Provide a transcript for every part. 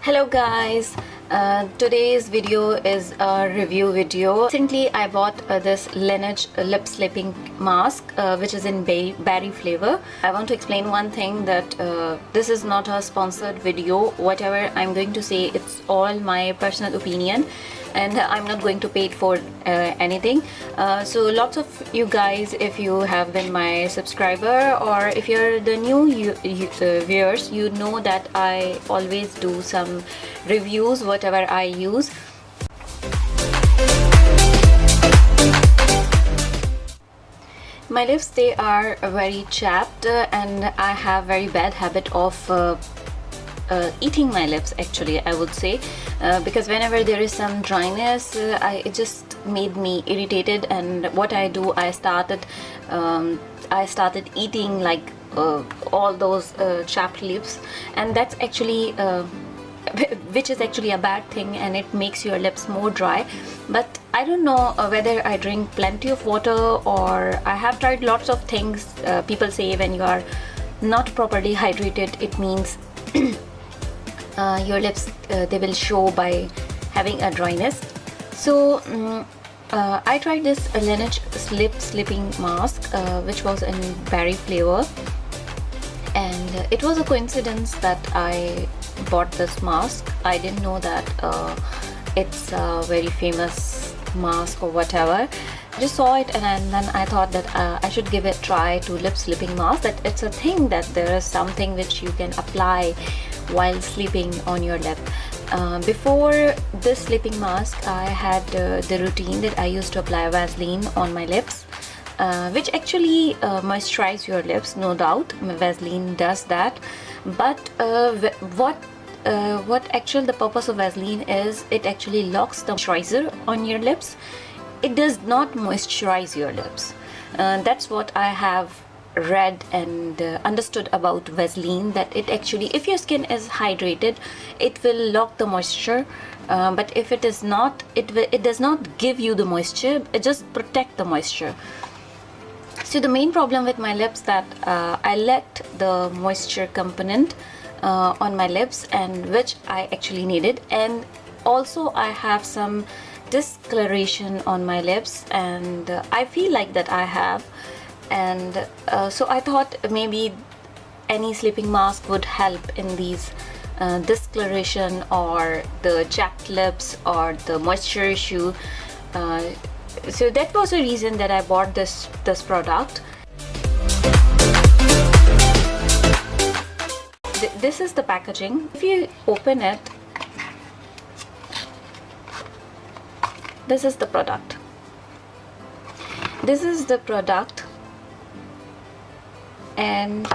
Hello guys, today's video is a review video. Recently I bought this Laneige lip sleeping mask which is in berry flavor. I want to explain one thing that this is not a sponsored video. Whatever I'm going to say, it's all my personal opinion and I'm not going to pay it for anything. So lots of you guys, if you have been my subscriber or if you're the new viewers, you know that I always do some reviews whatever I use. My lips, they are very chapped and I have very bad habit of eating my lips, actually I would say, because whenever there is some dryness it just made me irritated, and what I do, I started eating like all those chapped lips, and that's actually which is actually a bad thing, and it makes your lips more dry. But I don't know whether I drink plenty of water or I have tried lots of things. People say when you are not properly hydrated, it means your lips they will show by having a dryness. So I tried this Laneige lip sleeping mask which was in berry flavor, and it was a coincidence that I bought this mask. I didn't know that it's a very famous mask or whatever. I just saw it and then I thought that I should give it a try to lip sleeping mask, that it's a thing that there is something which you can apply while sleeping on your lip. Before this sleeping mask, I had the routine that I used to apply Vaseline on my lips, which actually moisturize your lips, no doubt. Vaseline does that, but what actually the purpose of Vaseline is, it actually locks the moisturizer on your lips. It does not moisturize your lips. That's what I have read and understood about Vaseline, that it actually, if your skin is hydrated, it will lock the moisture, but if it is not, it does not give you the moisture, it just protect the moisture. So the main problem with my lips, that I lacked the moisture component on my lips, and which I actually needed, and also I have some discoloration on my lips, and I feel like that I have, and so I thought maybe any sleeping mask would help in these discoloration or the chapped lips or the moisture issue. So that was the reason that I bought this product. This is the packaging. If you open it, this is the product. This is the product, and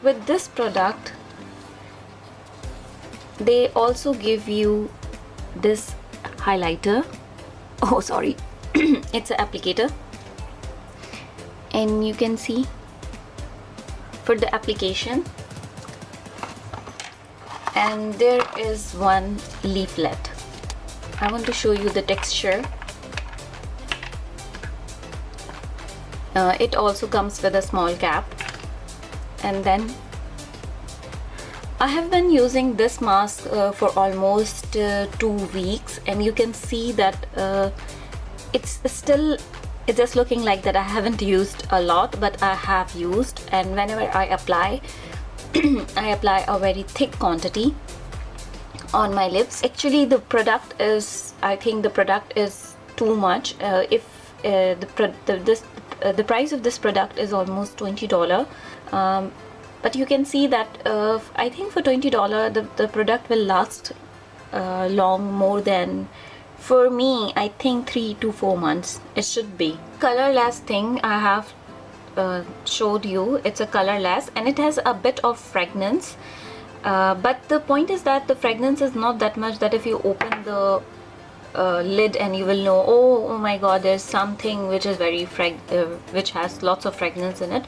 with this product they also give you this highlighter. Oh, sorry. It's an applicator, and you can see for the application, and there is one leaflet. I want to show you the texture. It also comes with a small cap, and then I have been using this mask for almost 2 weeks, and you can see that it's just looking like that I haven't used a lot, but I have used, and whenever I apply I apply a very thick quantity on my lips. Actually the product is, I think the product is too much. If the price of this product is almost $20, but you can see that I think for $20 the product will last long, more than, for me, I think 3 to 4 months it should be. Colorless thing I have showed you, it's a colorless and it has a bit of fragrance, but the point is that the fragrance is not that much that if you open the lid and you will know, oh my god, there's something which is very which has lots of fragrance in it.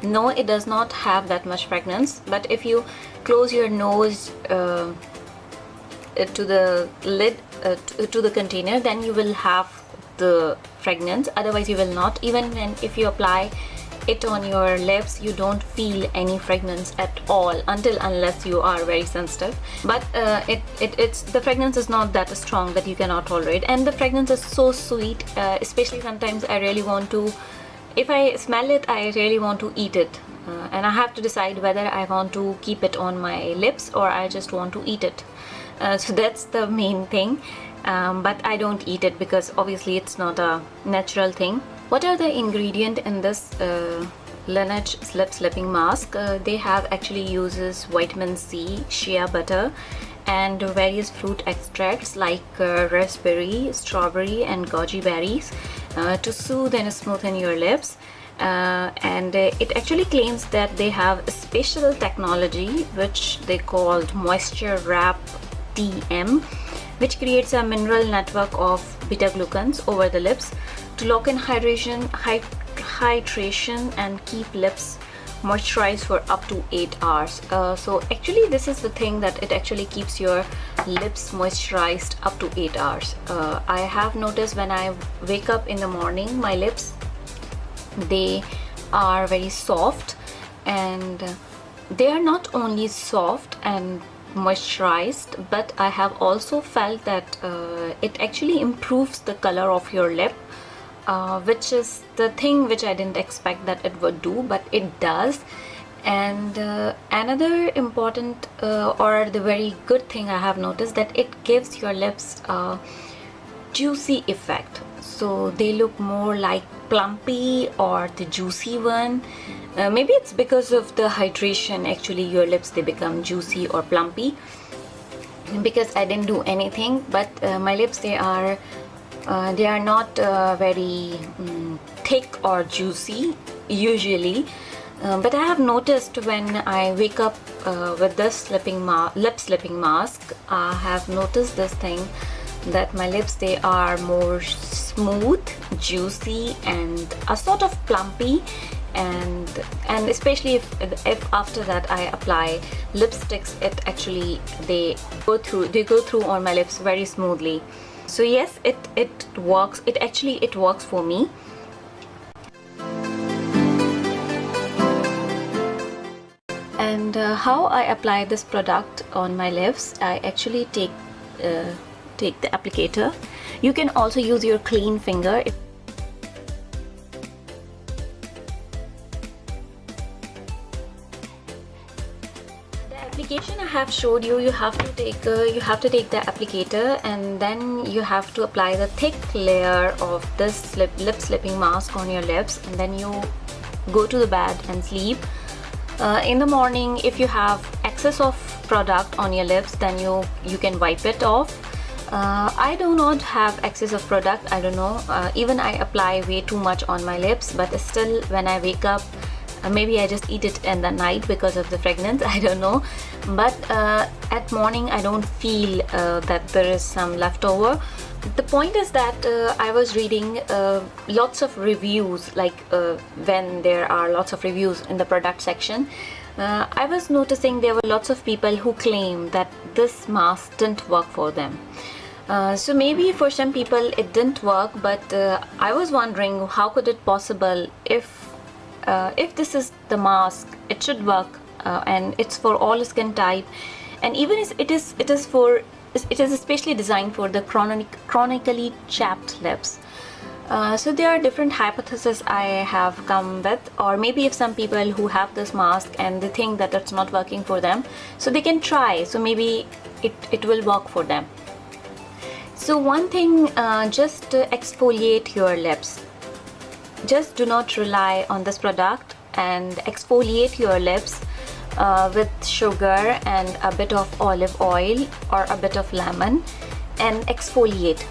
No, it does not have that much fragrance, but if you close your nose to the lid, to the container, then you will have the fragrance, otherwise you will not. Even when if you apply it on your lips, you don't feel any fragrance at all unless you are very sensitive. But it's the fragrance is not that strong that you cannot tolerate, and the fragrance is so sweet. Especially sometimes I really want to, if I smell it, I really want to eat it, and I have to decide whether I want to keep it on my lips or I just want to eat it. So that's the main thing. But I don't eat it because obviously it's not a natural thing. What are the ingredients in this Laneige lip slipping mask? They have actually uses vitamin C, shea butter, and various fruit extracts like raspberry, strawberry, and goji berries to soothe and smoothen your lips. And it actually claims that they have a special technology which they called Moisture Wrap TM, which creates a mineral network of beta-glucans over the lips to lock in hydration and keep lips moisturized for up to 8 hours. So actually this is the thing, that it actually keeps your lips moisturized up to 8 hours. I have noticed when I wake up in the morning, my lips, they are very soft, and they are not only soft and moisturized, but I have also felt that it actually improves the color of your lip, which is the thing which I didn't expect that it would do, but it does. And another important or the very good thing I have noticed, that it gives your lips a juicy effect, so they look more like plumpy or the juicy one. Maybe it's because of the hydration, actually your lips, they become juicy or plumpy because I didn't do anything. But my lips, they are not very thick or juicy usually, but I have noticed when I wake up with this lip slipping mask, I have noticed this thing, that my lips, they are more smooth, juicy, and a sort of plumpy. And especially if after that I apply lipsticks, it actually they go through on my lips very smoothly. So yes, it works. It works for me. And how I apply this product on my lips, I actually take the applicator. You can also use your clean finger. Application I have showed you, you have to take the applicator, and then you have to apply the thick layer of this lip slipping mask on your lips, and then you go to the bed and sleep. In the morning, if you have excess of product on your lips, then you can wipe it off. I do not have excess of product, I don't know, even I apply way too much on my lips, but still when I wake up, maybe I just eat it in the night because of the fragrance, I don't know. But at morning I don't feel that there is some leftover. The point is that I was reading lots of reviews, like when there are lots of reviews in the product section, I was noticing there were lots of people who claim that this mask didn't work for them. So maybe for some people it didn't work, but I was wondering how could it possible if this is the mask, it should work, and it's for all skin type, and even it is especially designed for the chronically chapped lips. So there are different hypotheses I have come with, or maybe if some people who have this mask and they think that it's not working for them, so they can try, so maybe it will work for them. So one thing, just exfoliate your lips. Just do not rely on this product, and exfoliate your lips with sugar and a bit of olive oil or a bit of lemon, and exfoliate.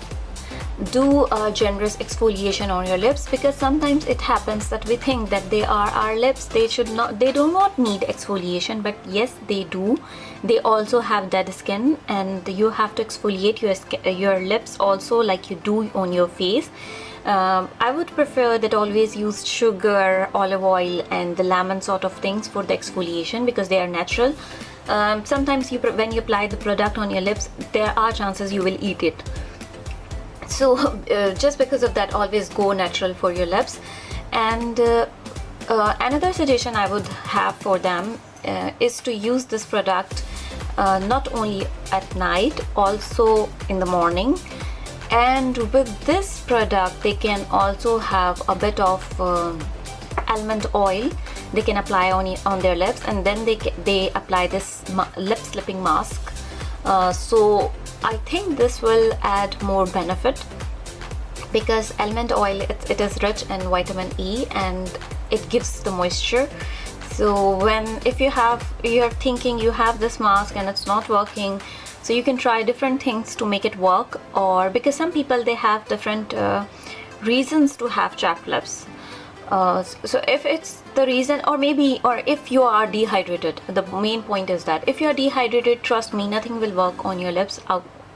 Do a generous exfoliation on your lips, because sometimes it happens that we think that they are our lips, they do not need exfoliation, but yes, they do. They also have dead skin, and you have to exfoliate your lips also, like you do on your face. I would prefer that always use sugar, olive oil, and the lemon sort of things for the exfoliation, because they are natural. Sometimes when you apply the product on your lips, there are chances you will eat it. So just because of that, always go natural for your lips. And Another suggestion I would have for them is to use this product not only at night, also in the morning. And with this product they can also have a bit of almond oil they can apply on their lips, and then they apply this lip slipping mask. So I think this will add more benefit, because almond oil, it is rich in vitamin E and it gives the moisture. So if you're thinking you have this mask and it's not working, so you can try different things to make it work. Or because some people, they have different reasons to have chapped lips. So if it's the reason, or if you are dehydrated, the main point is that if you are dehydrated, trust me, nothing will work on your lips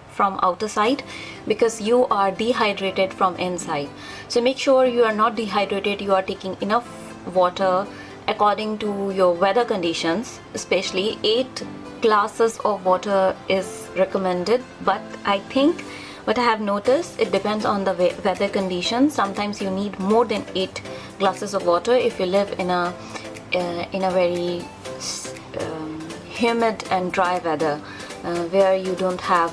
from outer side, because you are dehydrated from inside. So make sure you are not dehydrated, you are taking enough water according to your weather conditions. Especially 8 glasses of water is recommended, but I think what I have noticed, it depends on the weather conditions. Sometimes you need more than 8 glasses of water if you live in a very humid and dry weather, where you don't have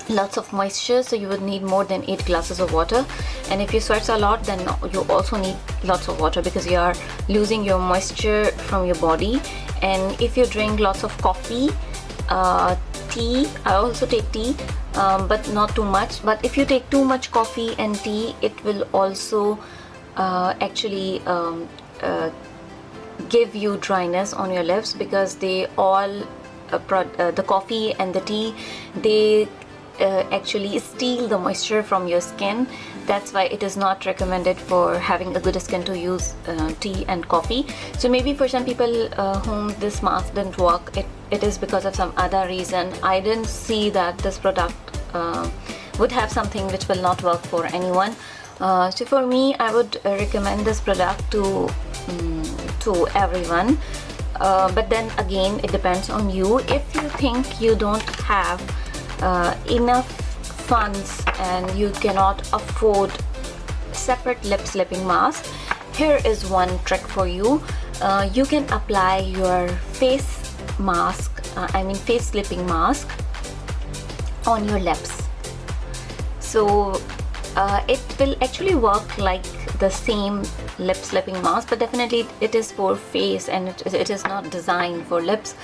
lots of moisture. So you would need more than 8 glasses of water. And if you sweat a lot, then you also need lots of water, because you are losing your moisture from your body. And if you drink lots of coffee, tea, I also take tea, but not too much. But if you take too much coffee and tea, it will also actually give you dryness on your lips, because they all the coffee and the tea, they actually steal the moisture from your skin. That's why it is not recommended for having a good skin to use tea and coffee. So maybe for some people whom this mask didn't work, it is because of some other reason. I didn't see that this product would have something which will not work for anyone. So for me, I would recommend this product to everyone. But then again, it depends on you. If you think you don't have enough funds and you cannot afford separate lip slipping mask, here is one trick for you. You can apply your face mask, face slipping mask on your lips. So it will actually work like the same lip slipping mask, but definitely it is for face and it is not designed for lips,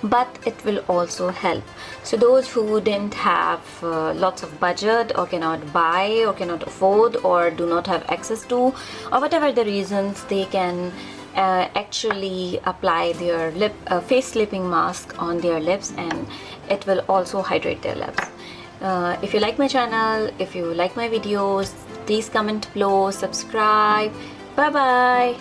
but it will also help. So those who didn't have lots of budget, or cannot buy, or cannot afford, or do not have access to, or whatever the reasons, they can actually apply their face slipping mask on their lips, and it will also hydrate their lips. If you like my channel, if you like my videos, please comment below, subscribe. Bye bye.